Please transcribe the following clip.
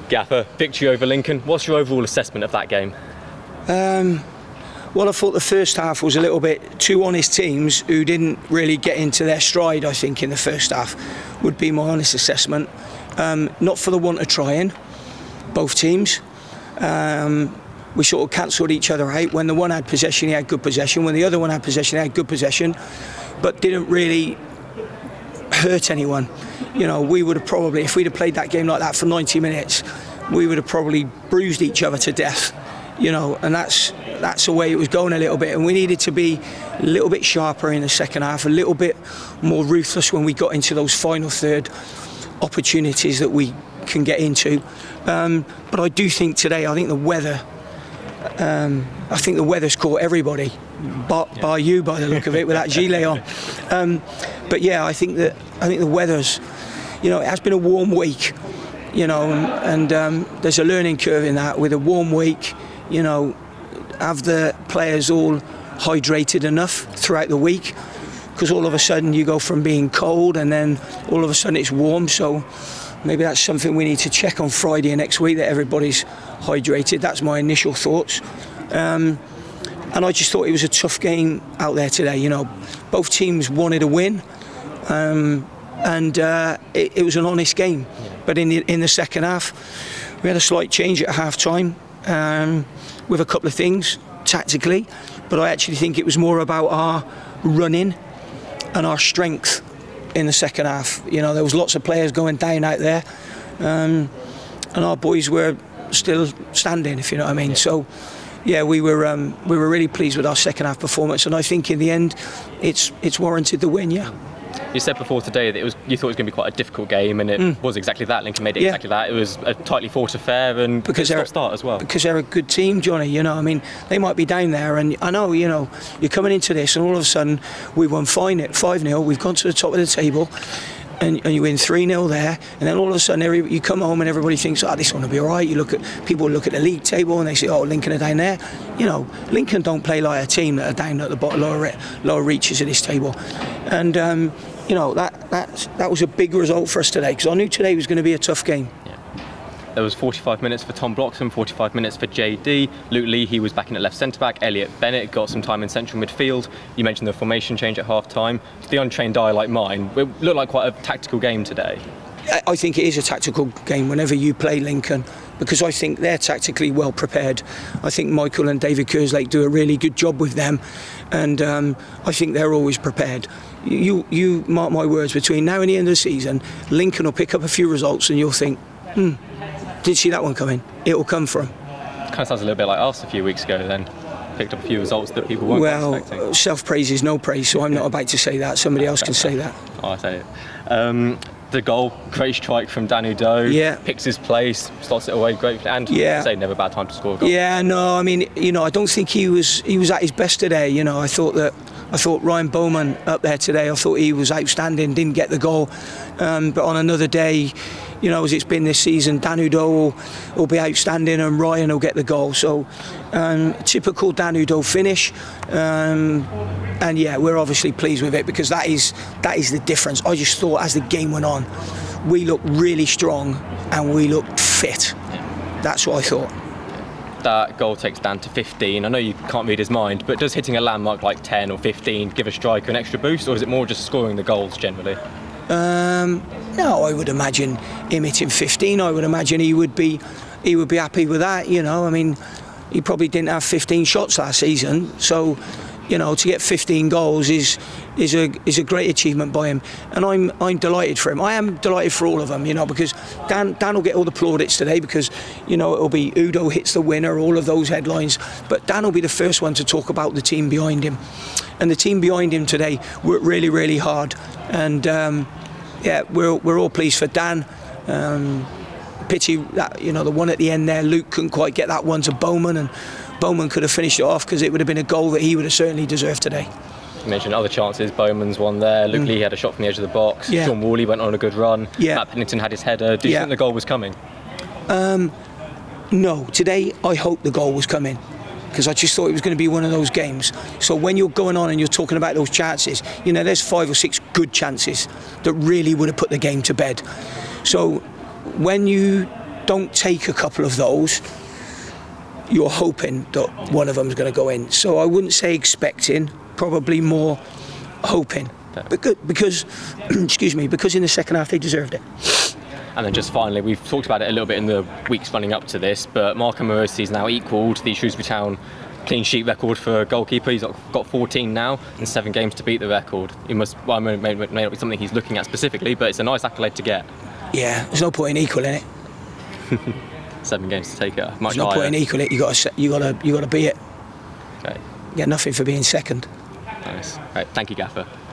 Gaffer, victory over Lincoln. What's your overall assessment of that game? Well, I thought the first half was a little bit two honest teams who didn't really get into their stride, I think, in the first half, would be my honest assessment. Not for the want of trying, both teams. We sort of cancelled each other out. When the one had possession, he had good possession. When the other one had possession, he had good possession, but didn't really hurt anyone. You know, we would have probably, if we'd have played that game like that for 90 minutes, we would have probably bruised each other to death. You know, and that's the way it was going a little bit, and we needed to be a little bit sharper in the second half, a little bit more ruthless when we got into those final third opportunities that we can get into. But I do think today, I think the weather's caught everybody, by you, by the look of it, with that gilet on. But yeah, I think the weather's, you know, it has been a warm week, you know, and there's a learning curve in that. With a warm week, you know, have the players all hydrated enough throughout the week? Because all of a sudden you go from being cold and then all of a sudden it's warm. So maybe that's something we need to check on Friday next week, that everybody's hydrated. That's my initial thoughts. And I just thought it was a tough game out there today. You know, both teams wanted a win, and it was an honest game. But in the second half, we had a slight change at half time. With a couple of things tactically, but I actually think it was more about our running and our strength in the second half. You know, there was lots of players going down out there, and our boys were still standing, if you know what I mean. So yeah, we were really pleased with our second half performance, and I think in the end it's warranted the win. Yeah. You said before today that you thought it was going to be quite a difficult game, and it was exactly that. Lincoln made it exactly that. It was a tightly fought affair, and because they're start as well. Because they're a good team, Johnny. You know, I mean, they might be down there, and I know, you know, you're coming into this, and all of a sudden we won 5-0. We've gone to the top of the table, and you win 3-0 there, and then all of a sudden you come home and everybody thinks, this one will be all right. People look at the league table and they say, Lincoln are down there. You know, Lincoln don't play like a team that are down at the bottom, lower reaches of this table, and. You know, that was a big result for us today, because I knew today was going to be a tough game. Yeah. There was 45 minutes for Tom Bloxham, 45 minutes for JD. Luke Lee, he was back in at left centre-back. Elliot Bennett got some time in central midfield. You mentioned the formation change at half-time. To the untrained eye like mine, it looked like quite a tactical game today. I think it is a tactical game whenever you play Lincoln, because I think they're tactically well prepared. I think Michael and David Kerslake do a really good job with them, and I think they're always prepared. You mark my words, between now and the end of the season, Lincoln will pick up a few results and you'll think, did see that one coming? It will come from. Kind of sounds a little bit like us a few weeks ago then. Picked up a few results that people weren't expecting. Well, self-praise is no praise, so I'm not about to say that. Somebody else can say that. I say it. The goal, great strike from Dan Udoh. Yeah. Picks his place, slots it away great, and say never a bad time to score a goal. Yeah, no, I mean, you know, I don't think he was at his best today. You know, I thought Ryan Bowman up there today, I thought he was outstanding, didn't get the goal. But on another day, you know, as it's been this season, Dan Udoh will be outstanding and Ryan will get the goal. So typical Dan Udoh finish. And yeah, we're obviously pleased with it, because that is the difference. I just thought as the game went on, we looked really strong and we looked fit. That's what I thought. That goal takes Dan to 15. I know you can't read his mind, but does hitting a landmark like 10 or 15 give a striker an extra boost, or is it more just scoring the goals generally? No, I would imagine him hitting 15. I would imagine he would be happy with that. You know, I mean, he probably didn't have 15 shots last season, so you know, to get 15 goals is a great achievement by him, and I'm delighted for him. I am delighted for all of them, you know, because Dan will get all the plaudits today, because you know it'll be Udoh hits the winner, all of those headlines, but Dan will be the first one to talk about the team behind him, and the team behind him today worked really, really hard, and yeah, we're all pleased for Dan. Pity that, you know, the one at the end there, Luke couldn't quite get that one to Bowman, and Bowman could have finished it off, because it would have been a goal that he would have certainly deserved today. You mentioned other chances. Bowman's one there. Luke Lee had a shot from the edge of the box. Yeah. Sean Worley went on a good run. Yeah. Matt Pennington had his header. Do you think the goal was coming? No. Today, I hope the goal was coming, because I just thought it was going to be one of those games. So when you're going on and you're talking about those chances, you know, there's 5 or 6 good chances that really would have put the game to bed. So when you don't take a couple of those, you're hoping that one of them's going to go in. So I wouldn't say expecting, probably more hoping. Because excuse me, because in the second half they deserved it. And then just finally, we've talked about it a little bit in the weeks running up to this, but Marco Morosi's now equalled the Shrewsbury Town clean sheet record for a goalkeeper. He's got 14 now and 7 games to beat the record. It may not be something he's looking at specifically, but it's a nice accolade to get. Yeah, there's no point in equaling it. 7 games to take it much There's no higher. point in equaling it. You got to beat it. Okay. You get nothing for being second. Nice. Right, thank you, Gaffer.